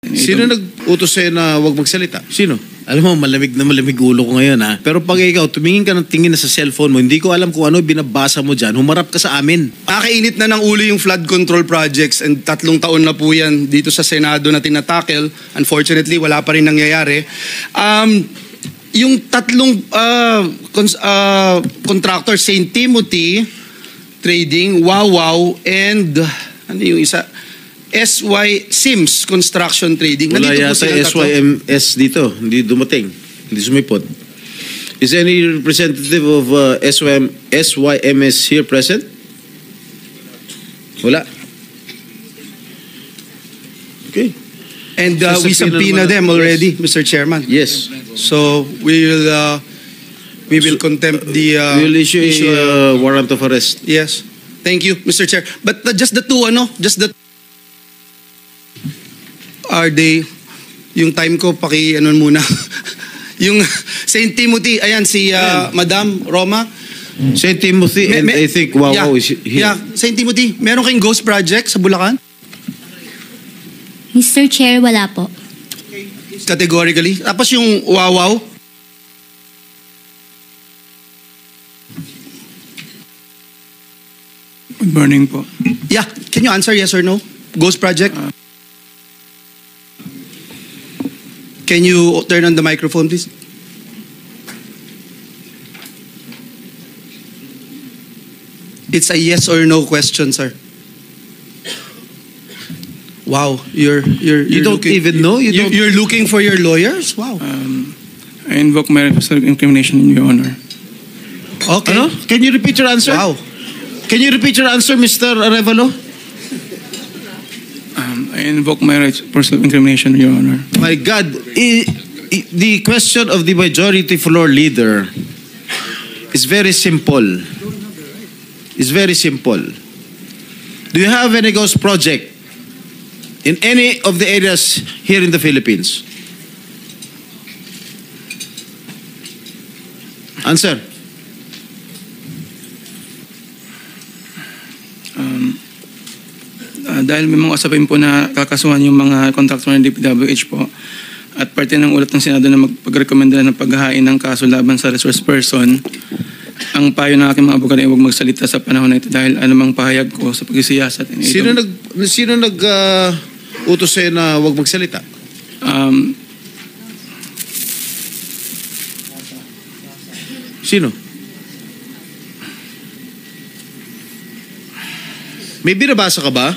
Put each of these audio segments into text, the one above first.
Sino nag-utos sa'yo na huwag magsalita? Sino? Alam mo, malamig na malamig ulo ko ngayon ha. Pero pag ikaw, tumingin ka ng tingin na sa cellphone mo, hindi ko alam kung ano binabasa mo dyan, humarap ka sa amin. Nakainit na ng ulo yung flood control projects and 3 taon na po yan dito sa Senado na tinatakel. Unfortunately, wala pa rin nangyayari. Yung 3 contractor, St. Timothy Trading, Wawaw, and ano yung isa? SY Sims Construction Trading. Wala Nandito po yata silang tatlo. SYMS dito. Hindi dumating. Hindi sumipot. Is any representative of SYMS here present? Wala. Okay. And So, we subpoena subpoena naman. them already, Mr. Chairman. Yes. So we will contempt the We will issue a warrant of arrest. Yes. Thank you, Mr. Chair. But just the two, are they, yung time ko, ano muna. Yung St. Timothy, ayan, si Madam Roma. St. Timothy and I think Wawaw is here. Yeah, St. Timothy, meron kayong ghost project sa Bulacan? Mr. Chair, wala po. Categorically. Tapos yung Wawaw, Good morning po. yeah, can you answer yes or no? Ghost project? Can you turn on the microphone, please? It's a yes or no question, sir. Wow, you're You don't looking, even know? You're looking for your lawyers? Wow. I invoke my right of self-incrimination in your honor. Okay. Ano? Can you repeat your answer? Wow. Can you repeat your answer, Mr. Arevalo? I invoke my right for self-incrimination in your honor. My God, the question of the majority floor leader is very simple. It's very simple. Do you have any ghost project in any of the areas here in the Philippines? Answer. Dahil may mga usapin po na kakasuhan yung mga contractor ng DPWH po at parte ng ulat ng Senado na magpagrekomenda ng paghahain ng kaso laban sa resource person, ang payo ng aking mga abogado ay huwag magsalita sa panahon na ito dahil anumang pahayag ko sa pagsisiyasat. Sino utos sa'yo na huwag magsalita? Sino? May binabasa ka ba?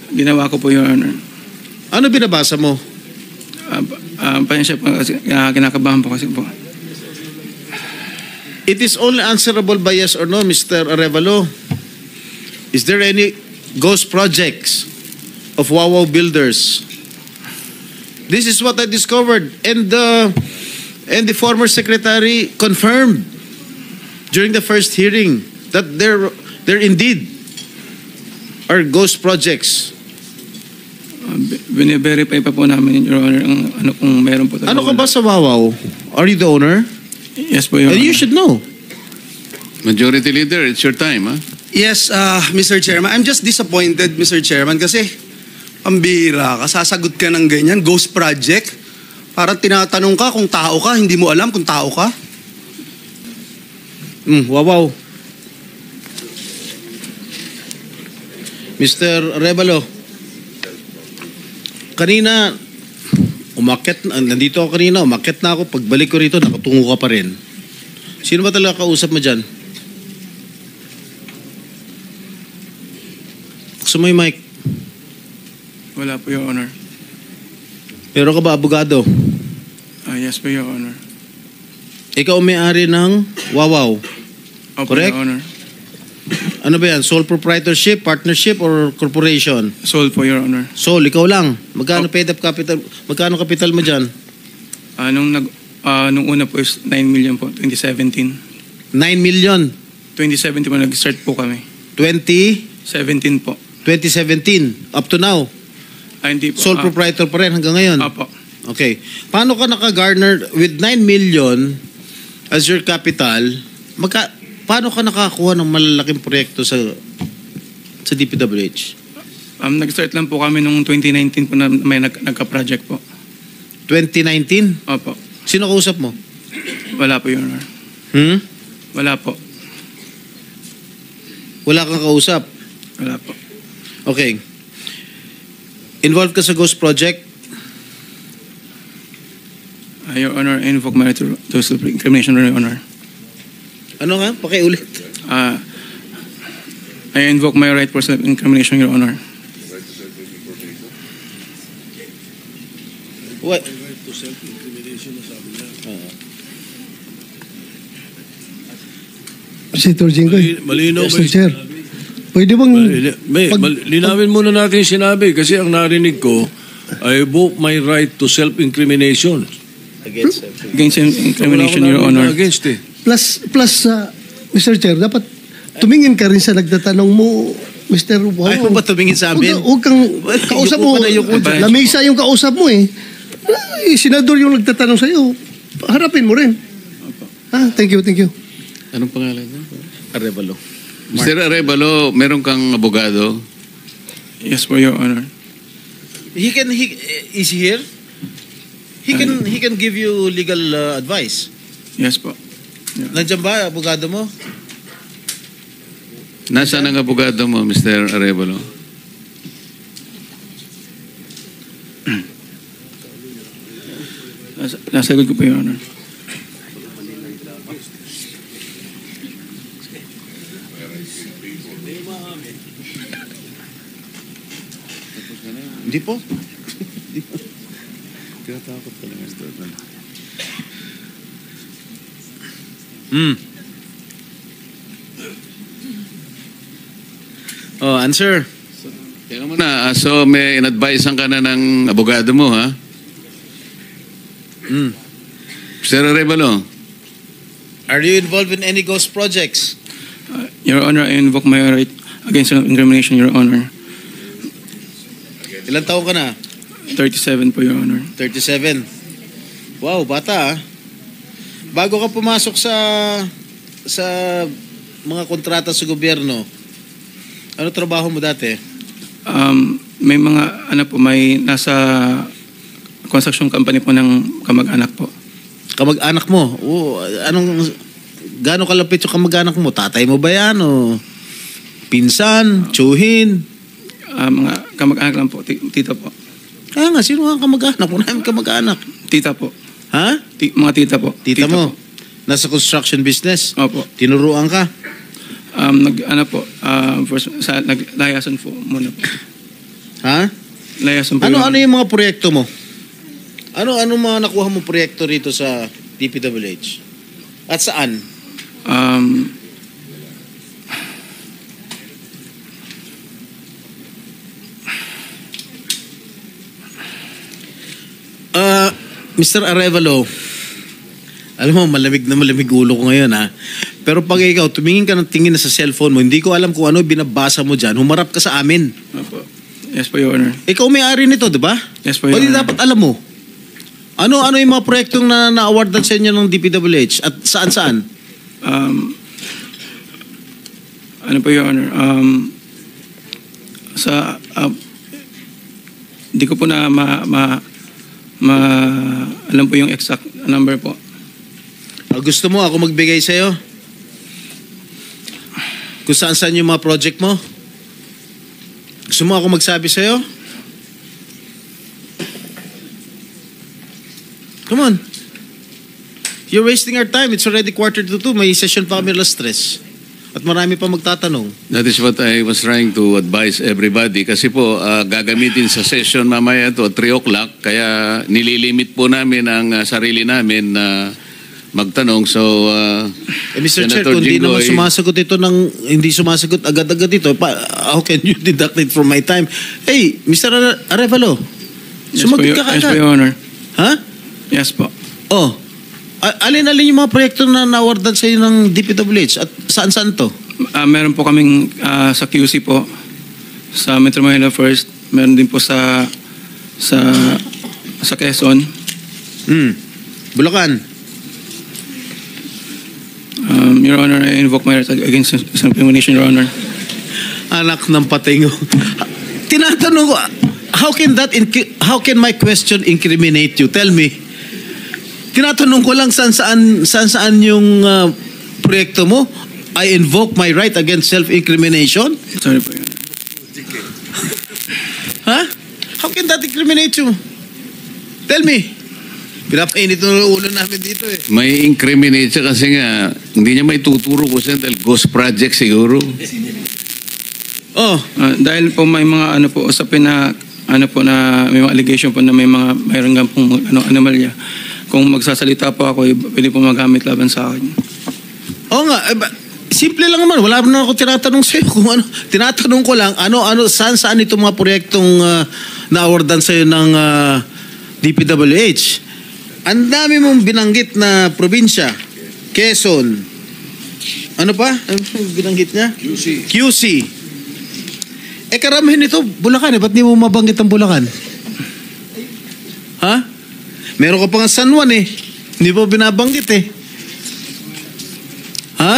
Ginawa ko po, Your Honor. Ano binabasa mo? Pasensya po kasi kinakabahan po kasi po. It is only answerable by yes or no, Mr. Arevalo. Is there any ghost projects of Wawaw Builders? This is what I discovered, and the former secretary confirmed during the first hearing that there indeed are ghost projects. Bine-verify pa po namin, Your Honor, ang ano kung meron po. Ano ka ba sa Wawaw? Are you the owner? Yes po, Your And Honor. you should know. Majority Leader, it's your time, huh? Yes, Mr. Chairman. I'm just disappointed, Mr. Chairman, kasi pambira ka, sasagot ka ng ganyan, ghost project. Parang tinatanong ka kung tao ka, hindi mo alam kung tao ka. Wawaw. Mr. Arevalo, kanina, nandito ako kanina, umakyat na ako, pagbalik ko rito, nakatungo ka pa rin. Sino ba talaga kausap mo dyan? Buksan mo yung mic. Wala po, Your Honor. Meron ka ba abogado? Yes po, Your Honor. Ikaw may-ari ng Wawaw. Opo, Correct? Your Honor. Ano ba yan? Sole proprietorship, partnership, or corporation? Sold po, Your Honor. Sole, ikaw lang. Magkano paid up capital? Magkano capital mo dyan? Nung una po is 9 million po, 2017. 9 million. 2017 po, nag-start po kami. 2017. 17 po. Up to now. Hindi po. Sole proprietor pa rin hanggang ngayon. Apo. Okay. Paano ka naka-garner with 9 million as your capital? Paano ka nakakuha ng malalaking proyekto sa DPWH? Nag-start lang po kami nung 2019 po na may nagka-project po. 2019? Opo. Sino kausap mo? Wala po, Your Honor. Wala po. Wala kang kausap? Wala po. Okay. Involved ka sa Ghost Project? Your Honor, I invoke my right to self-incrimination, Your Honor. Ano nga? Pakiulit. I invoke my right for self-incrimination, Your Honor. What? Senator Jinggoy. Malinaw Mr. Chair. Pwede bang... Linawin muna natin yung sinabi kasi ang narinig ko, I invoke my right to self-incrimination. Against Against incrimination, Wala Your ko namin Honor. against eh. Plus, Mr. Chair, dapat tumingin ka rin sa nagtatanong mo, Mr. Wow. Ayaw ba tumingin sa amin? Huwag kang kausap Yuko mo. ka na, yuko dyan. Lamesa yung kausap mo eh. Senador yung nagtatanong sa'yo. Harapin mo rin. Thank you. Anong pangalan niya? Arevalo. Mr. Arevalo, meron kang abogado? Yes po, Your Honor. Is he here? He can give you legal advice. Yes po. Nandiyan ba, abogado mo? Nasaan ang abogado mo, Mr. Arevalo? Nasagot ko po, Your Honor. Hindi po. Tinatakot ka lang, Mr. Arevalo. Oh, answer. Kaya mo na, so may in-advisean ka na ng abogado mo, ha? Mr. Arevalo, Are you involved in any ghost projects? Your Honor, I invoke my right against self-incrimination, Your Honor. Ilang taon ka na? 37 po, Your Honor. 37. Wow, bata ah. Bago ka pumasok sa mga kontrata sa gobyerno, ano trabaho mo dati? May mga, may nasa construction company po ng kamag-anak po. Kamag-anak mo? Gaano kalapit yung kamag-anak mo? Tatay mo ba yan? O pinsan? Tsuhin? Mga kamag-anak lang po, tita po. Kaya nga, sino ang kamag-anak? Wala namin kamag-anak. Tita po. Ha? Mga tita po. Tita mo? Po. Nasa construction business? Opo. Tinuruan ka? Naglayasan po muna po. Ha? Layasan po. Ano yung mga proyekto mo? Ano mga nakuha mo proyekto rito sa DPWH? At saan? Mr. Arevalo, alam mo, malamig ulo ko ngayon ha. Pero pag ikaw, tumingin ka ng tingin na sa cellphone mo, hindi ko alam kung ano binabasa mo dyan, humarap ka sa amin. Opo. Yes po, Your Honor. Ikaw may-ari nito, di ba? Yes po, O Your di Honor. dapat alam mo. Ano yung mga proyektong na-awardan sa inyo ng DPWH at saan-saan? Ano po, Your Honor? Hindi ko po na alam po yung exact number po. Gusto mo ako magbigay sa'yo? Kung saan-saan yung mga project mo? Gusto mo ako magsabi sa'yo? Come on. You're wasting our time. It's already 1:45. May session pa kami alas 3. At marami pa magtatanong. that is what I was trying to advise everybody. Kasi po, gagamitin sa session mamaya to 3 o'clock. Kaya nililimit po namin ang sarili namin na magtanong. So, Mr. Chair, Senator kung hindi naman Jinggoy, hindi sumasagot agad-agad ito, how can you deduct it from my time? Hey, Mr. Arevalo, Yes po, sumagot Your ka Yes po, kagad. Your Honor. Ha? Yes po. Oh. Alin-alin yung mga proyekto na nawardan sa iyo ng DPWH at saan-saan to? Meron po kaming sa QC po, sa Metro Manila First. Meron din po sa Quezon. Bulacan. Your Honor, I invoke my right against self-incrimination, Your Honor. Anak ng patingo. tinatanong ko, how can my question incriminate you? Tell me. Tinatanong ko lang saan yung proyekto mo. I invoke my right against self-incrimination? Sorry po, Your Honor. Ha? How can that incriminate you? Tell me. Pinapainit ng ulo namin dito eh. May incriminate siya kasi nga, hindi niya may tuturo ko siya dahil ghost project siguro. Oh, Dahil po may mga usapin na na may mga allegation po na mayroon nga pong anomalya. Kung magsasalita po ako, pwede po magamit laban sa akin. oo nga. Simple lang naman. Wala na ako tinatanong sa'yo kung ano. Tinatanong ko lang, saan itong mga proyektong na-awardan sa'yo ng DPWH. Ang dami mong binanggit na probinsya. Quezon. Ano pa? Ano binanggit niya? QC. Karamihan ito, Bulacan eh. Ba't di mo mabanggit ang Bulacan? Ha? Meron ka pa nga San Juan eh. Hindi pa binabanggit eh. Ha?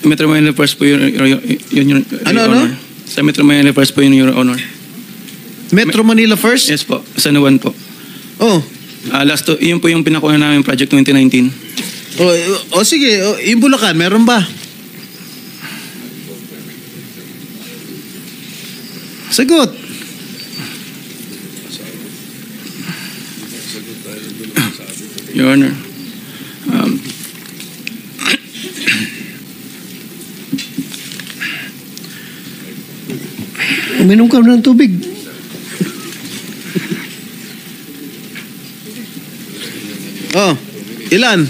Metro Manila First po yun, Your Ano? Honor. Sa Metro Manila First po yun, Your Honor. Metro Manila first? Yes po, San Juan po. Oh. Yun po yung pinakuha namin project 2019. Sige. Yung Bulacan, meron ba? Sagot. Your Honor. Uminom ka ng tubig. Oh. Ilan?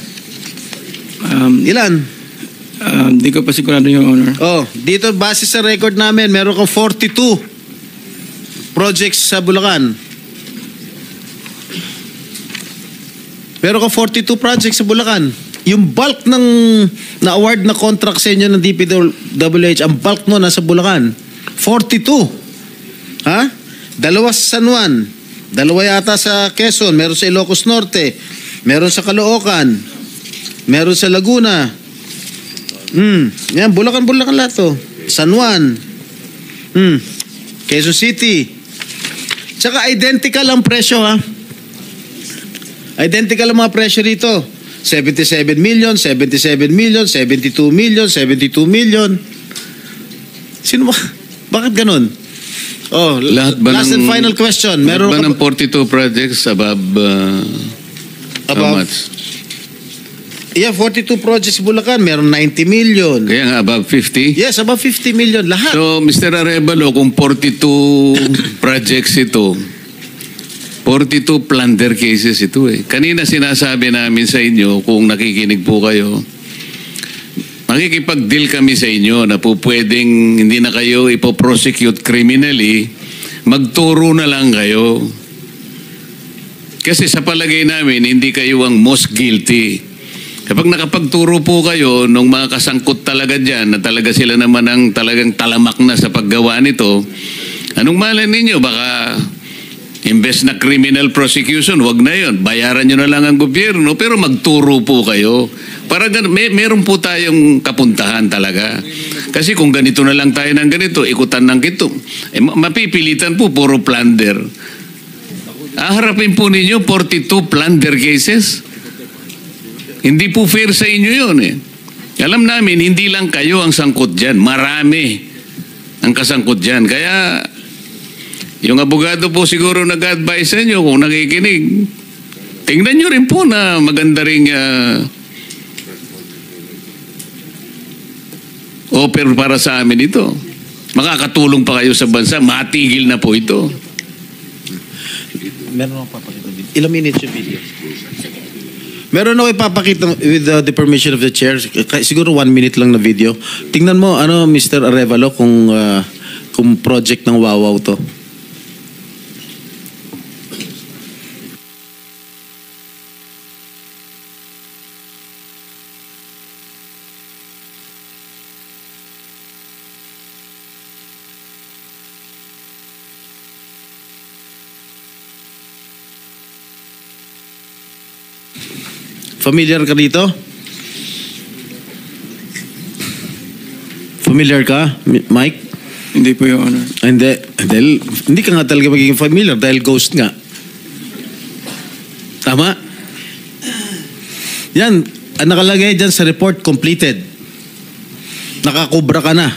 Ilan? Di ko pa sigurado, Your Honor. Oh, dito base sa record namin, meron kang 42 projects sa Bulacan. Meron kang 42 projects sa Bulacan. Yung bulk ng na-award na contract sa inyo ng DPWH, ang bulk mo nasa Bulacan. 42. Ha? Dalawa sa San Juan. Dalawa yata sa Quezon. Meron sa Ilocos Norte. Meron sa Caloocan. Meron sa Laguna. Yan, Bulacan lahat to. San Juan. Quezon City. Tsaka identical ang presyo ha. Identical ang mga presyo rito. 77 million, 77 million, 72 million, 72 million. Sino ba? Bakit ganun? Oh, last and final question. Meron ba ng 42 projects above how much? Yeah, 42 projects Bulacan, meron 90 million. Kaya nga above 50? Yes, above 50 million. Lahat. So, Mr. Arevalo, kung 42 projects ito, 42 plunder cases ito eh. Kanina sinasabi namin sa inyo, kung nakikinig po kayo, makikipag-deal kami sa inyo na po pwedeng hindi na kayo ipoprosecute criminally, magturo na lang kayo. Kasi sa palagay namin, hindi kayo ang most guilty. Kapag nakapagturo po kayo nung mga kasangkot talaga dyan, na talaga sila naman ang talagang talamak na sa paggawa nito, anong malay ninyo? Baka imbes na criminal prosecution, wag na yun. Bayaran nyo na lang ang gobyerno, pero magturo po kayo. Para meron po tayong kapuntahan talaga. Kasi kung ganito na lang tayo ng ganito, ikutan ng kito, mapipilitan po, puro plunder. Aharapin po ninyo 42 plunder cases. Hindi po fair sa inyo yun eh. Alam namin, hindi lang kayo ang sangkot dyan. Marami ang kasangkot dyan. Kaya, yung abogado po siguro nag-advise sa inyo kung nakikinig. Tingnan nyo rin po na maganda rin offer para sa amin ito. Makakatulong pa kayo sa bansa. Matigil na po ito. Meron ako papakita video. Ilang minutes yung video? Meron ako ipapakita with the permission of the chair. Siguro 1 minute lang na video. Tingnan mo, Mr. Arevalo, kung project ng Wawaw to. Familiar ka dito? Familiar ka, Mike? Hindi po, Your Honor. Hindi. Dahil, hindi ka nga talaga magiging familiar dahil ghost nga. Tama? Yan. Ang nakalagay dyan sa report, completed. Nakakubra ka na.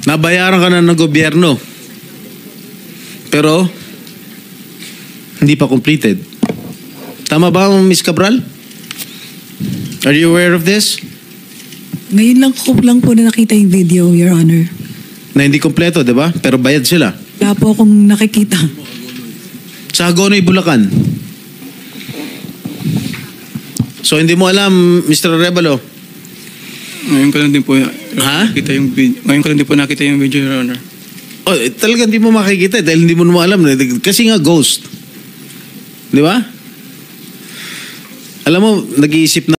Nabayaran ka na ng gobyerno. Pero, hindi pa completed. Tama ba, Ms. Cabral? Are you aware of this? Ngayon lang po na nakita yung video, Your Honor. Na hindi kompleto, di ba? Pero bayad sila. Wala po akong nakikita. Sa Hagonoy, Bulacan. So, hindi mo alam, Mr. Arevalo? Ngayon ko lang din po Ha? nakita yung video. Ngayon ko lang din po nakita yung video, Your Honor. Oh, talaga hindi mo makikita dahil hindi mo naman alam. Kasi nga ghost. Di ba? Alam mo, nag-iisip na